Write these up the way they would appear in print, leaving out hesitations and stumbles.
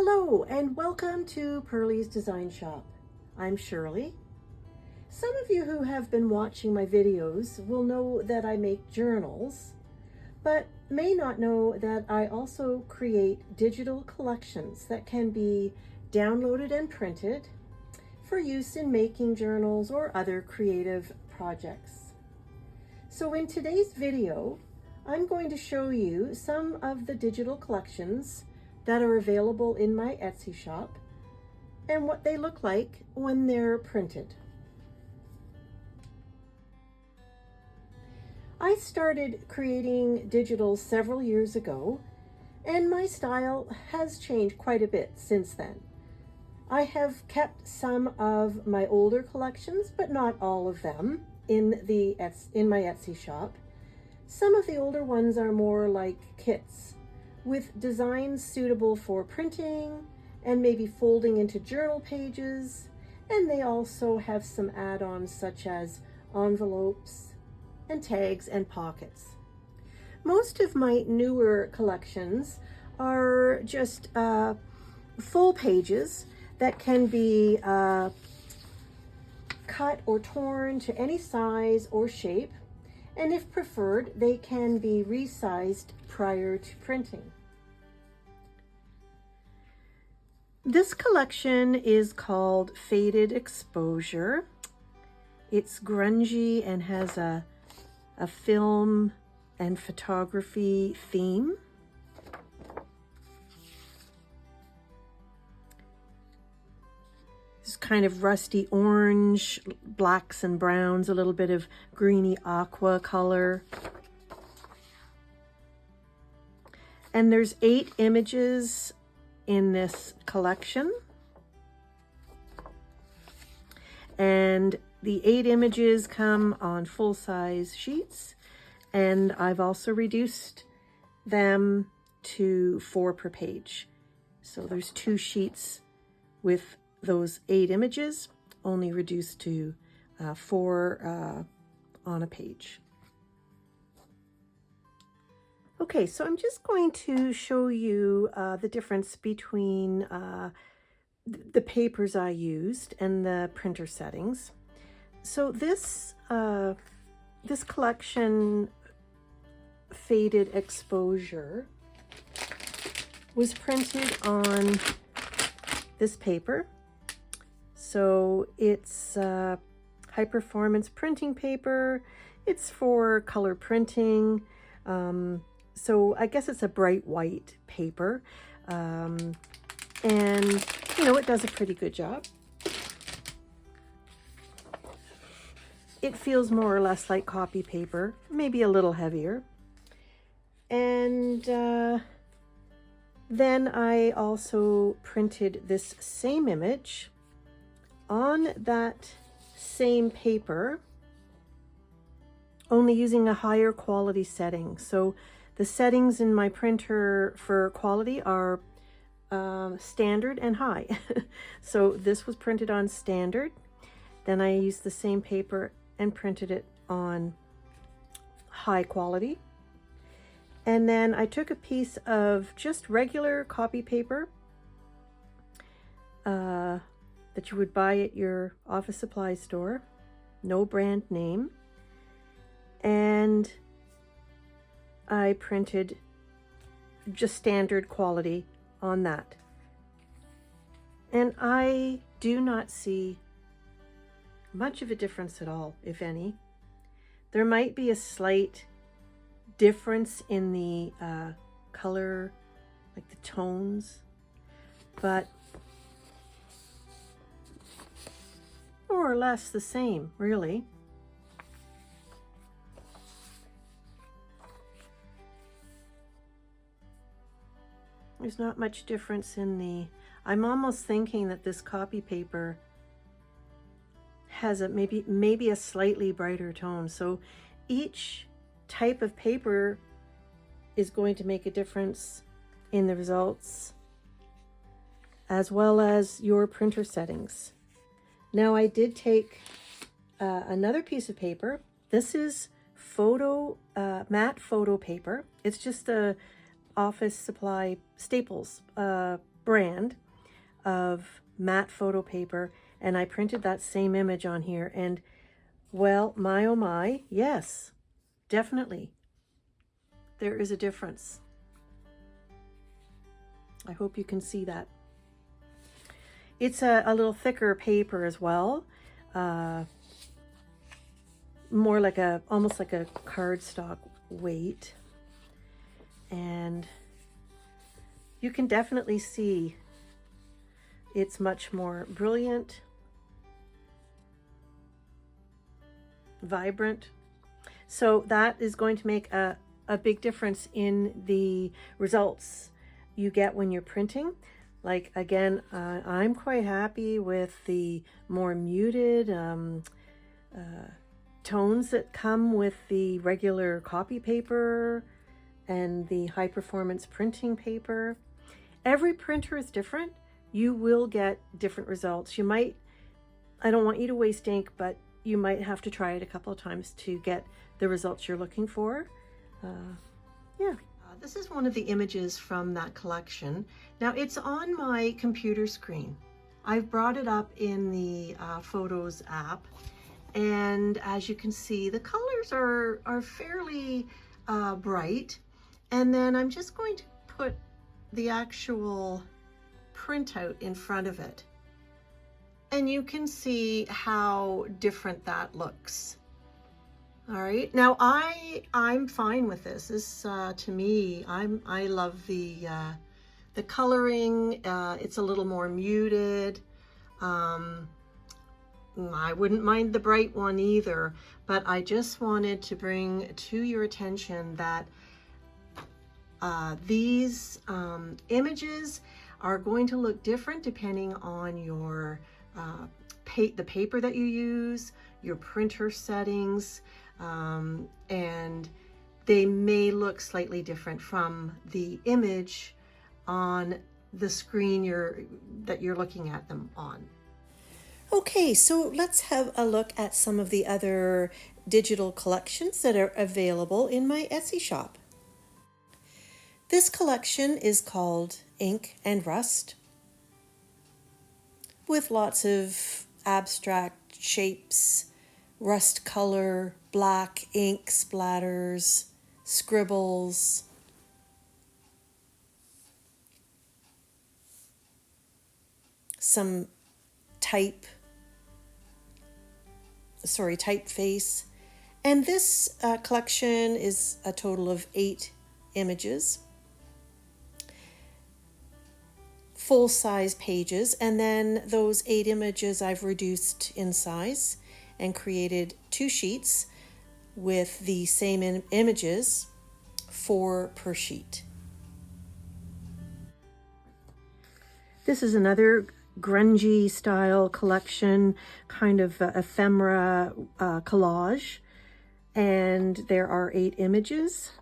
Hello and welcome to Pearlie's Design Shop. I'm Shirley. Some of you who have been watching my videos will know that I make journals, but may not know that I also create digital collections that can be downloaded and printed for use in making journals or other creative projects. So in today's video, I'm going to show you some of the digital collections that are available in my Etsy shop and what they look like when they're printed. I started creating digital several years ago, and my style has changed quite a bit since then. I have kept some of my older collections, but not all of them, in my Etsy shop. Some of the older ones are more like kits, with designs suitable for printing and maybe folding into journal pages, and they also have some add-ons such as envelopes and tags and pockets. Most of my newer collections are just full pages that can be cut or torn to any size or shape, and if preferred, they can be resized prior to printing. This collection is called Faded Exposure. It's grungy and has a film and photography theme. It's kind of rusty orange, blacks and browns, a little bit of greeny aqua color. And there's 8 images in this collection. And the 8 images come on full-size sheets, and I've also reduced them to 4 per page. So there's 2 sheets with those 8 images, only reduced to 4 on a page. Okay, so I'm just going to show you the difference between the papers I used and the printer settings. So this collection, Faded Exposure, was printed on this paper. So it's high performance printing paper. It's for color printing. So I guess it's a bright white paper. And, you know, it does a pretty good job. It feels more or less like copy paper, maybe a little heavier. And then I also printed this same image on that same paper, only using a higher quality setting. So the settings in my printer for quality are standard and high. So this was printed on standard. Then I used the same paper and printed it on high quality. And then I took a piece of just regular copy paper that you would buy at your office supply store, no brand name, and I printed just standard quality on that. And I do not see much of a difference at all, if any. There might be a slight difference in the color, like the tones, but more or less the same, really. There's not much difference in the... I'm almost thinking that this copy paper has a maybe a slightly brighter tone. So each type of paper is going to make a difference in the results, as well as your printer settings. Now I did take another piece of paper. This is matte photo paper. It's just a office supply Staples brand of matte photo paper, and I printed that same image on here, and well, my oh my, yes, definitely there is a difference. I hope you can see that. It's a little thicker paper as well, more like almost like a cardstock weight, and you can definitely see it's much more brilliant, vibrant. So that is going to make a big difference in the results you get when you're printing. Like, again, I'm quite happy with the more muted tones that come with the regular copy paper and the high performance printing paper. Every printer is different. You will get different results. You might, I don't want you to waste ink, but you might have to try it a couple of times to get the results you're looking for. Yeah. This is one of the images from that collection. Now, it's on my computer screen. I've brought it up in the Photos app, and as you can see, the colors are fairly bright. And then I'm just going to put the actual printout in front of it, and you can see how different that looks. All right, now I'm fine with this. This to me, I love the coloring. It's a little more muted. I wouldn't mind the bright one either, but I just wanted to bring to your attention that these images are going to look different depending on your the paper that you use, your printer settings, and they may look slightly different from the image on the screen that you're looking at them on. Okay, so let's have a look at some of the other digital collections that are available in my Etsy shop. This collection is called Ink and Rust, with lots of abstract shapes, rust color, black ink splatters, scribbles. Some typeface. And this collection is a total of 8 images, full-size pages, and then those 8 images I've reduced in size and created 2 sheets with the same images, 4 per sheet. This is another grungy style collection, kind of ephemera collage, and there are 8 images.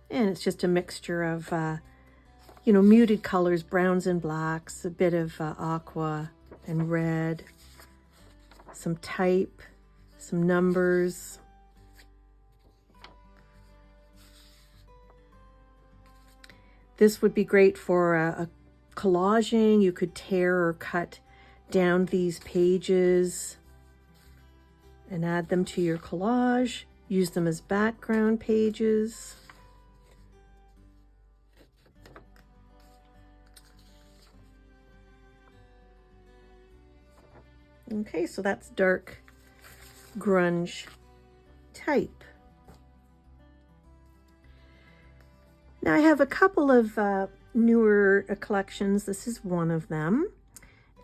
And it's just a mixture of muted colors, browns and blacks, a bit of aqua and red, some type, some numbers. This would be great for a collaging. You could tear or cut down these pages and add them to your collage. Use them as background pages. Okay, so that's dark grunge type. Now I have a couple of newer collections. This is one of them,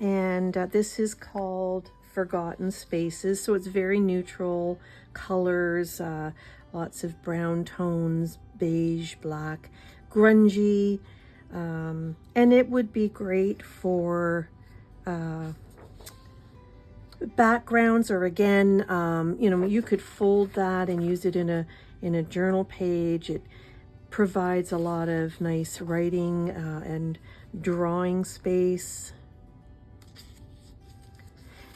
and this is called Forgotten Spaces. So it's very neutral colors, lots of brown tones, beige, black, grungy, and it would be great for backgrounds, or again, you could fold that and use it in a journal page. It provides a lot of nice writing and drawing space.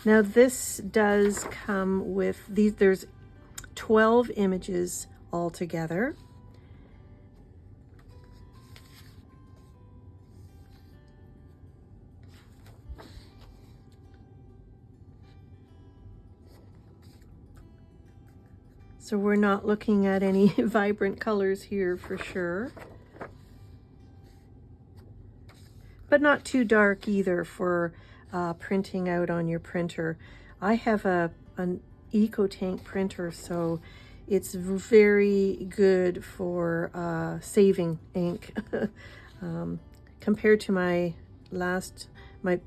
Now this does come with these. There's 12 images all together. So we're not looking at any vibrant colors here for sure. But not too dark either for printing out on your printer. I have an EcoTank printer, so it's very good for saving ink. Compared to my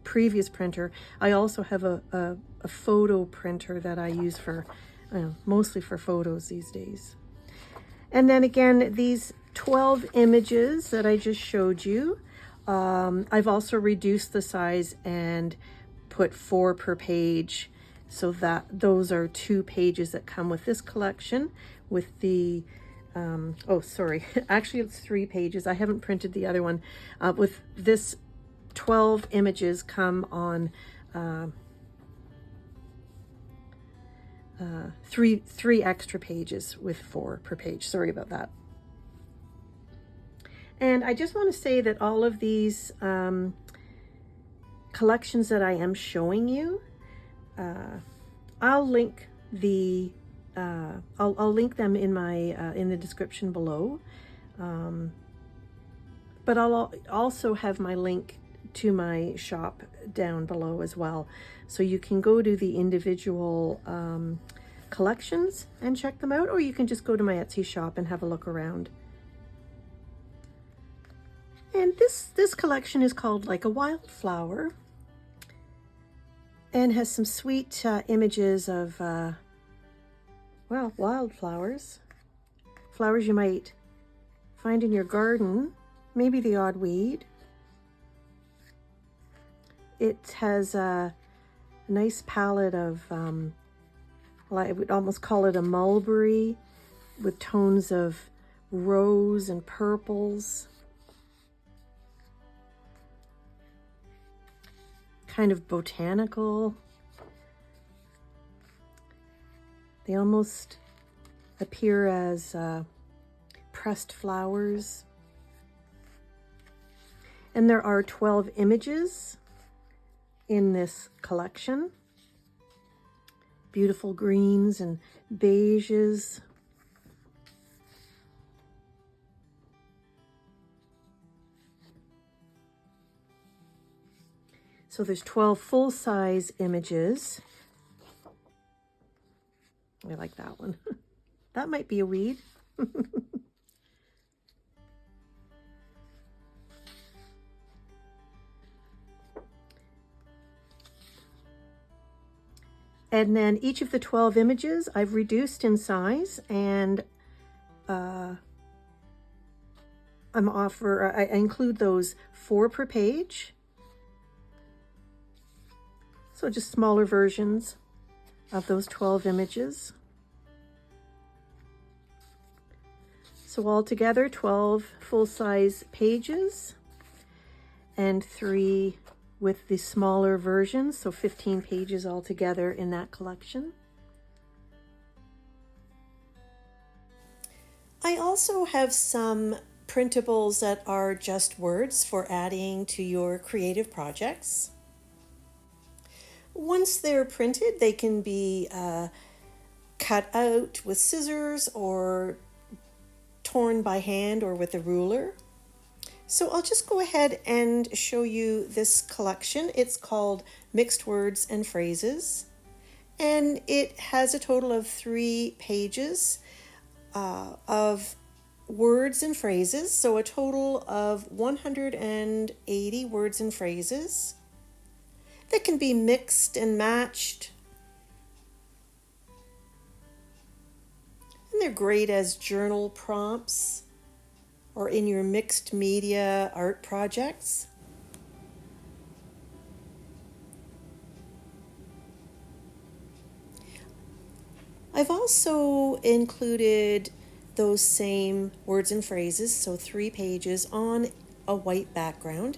previous printer, I also have a photo printer that I use for mostly for photos these days. And then again, these 12 images that I just showed you, I've also reduced the size and put 4 per page, so that those are 2 pages that come with this collection with the oh sorry, actually it's 3 pages. I haven't printed the other one. With this 12 images come on three extra pages with 4 per page. Sorry about that. And I just want to say that all of these collections that I am showing you, I'll link the I'll link them in my in the description below. But I'll also have my link to my shop down below as well, so you can go to the individual collections and check them out, or you can just go to my Etsy shop and have a look around. And this collection is called Like a Wildflower, and has some sweet images of well, wildflowers, flowers you might find in your garden, maybe the odd weed. It has a nice palette of, well, I would almost call it a mulberry, with tones of rose and purples. Kind of botanical. They almost appear as pressed flowers. And there are 12 images in this collection. Beautiful greens and beiges. So there's 12 full-size images. I like that one. That might be a weed. And then each of the 12 images I've reduced in size, and I include those 4 per page. So just smaller versions of those 12 images. So altogether 12 full-size pages and 3 with the smaller versions, so 15 pages altogether in that collection. I also have some printables that are just words for adding to your creative projects. Once they're printed, they can be cut out with scissors or torn by hand or with a ruler. So I'll just go ahead and show you this collection. It's called Mixed Words and Phrases, and it has a total of 3 pages of words and phrases, so a total of 180 words and phrases that can be mixed and matched. And they're great as journal prompts or in your mixed media art projects. I've also included those same words and phrases, so 3 pages on a white background,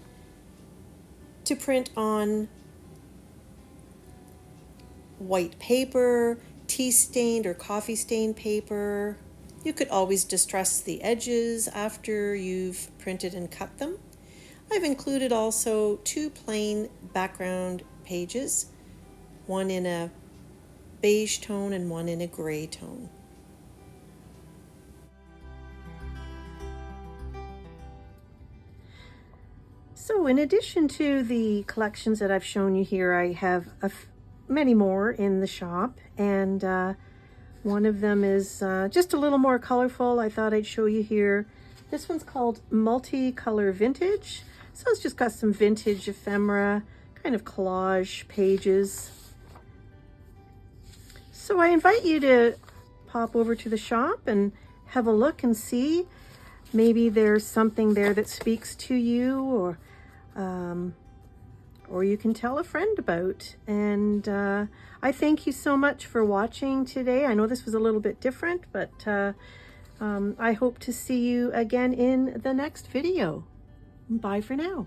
to print on white paper, tea stained or coffee stained paper, You could always distress the edges after you've printed and cut them. I've included also 2 plain background pages, one in a beige tone and one in a gray tone. So in addition to the collections that I've shown you here, I have many more in the shop, and one of them is just a little more colorful. I thought I'd show you here. This one's called Multicolor Vintage. So it's just got some vintage ephemera, kind of collage pages. So I invite you to pop over to the shop and have a look and see. Maybe there's something there that speaks to you, or you can tell a friend about. And I thank you so much for watching today. I know this was a little bit different, but I hope to see you again in the next video. Bye for now.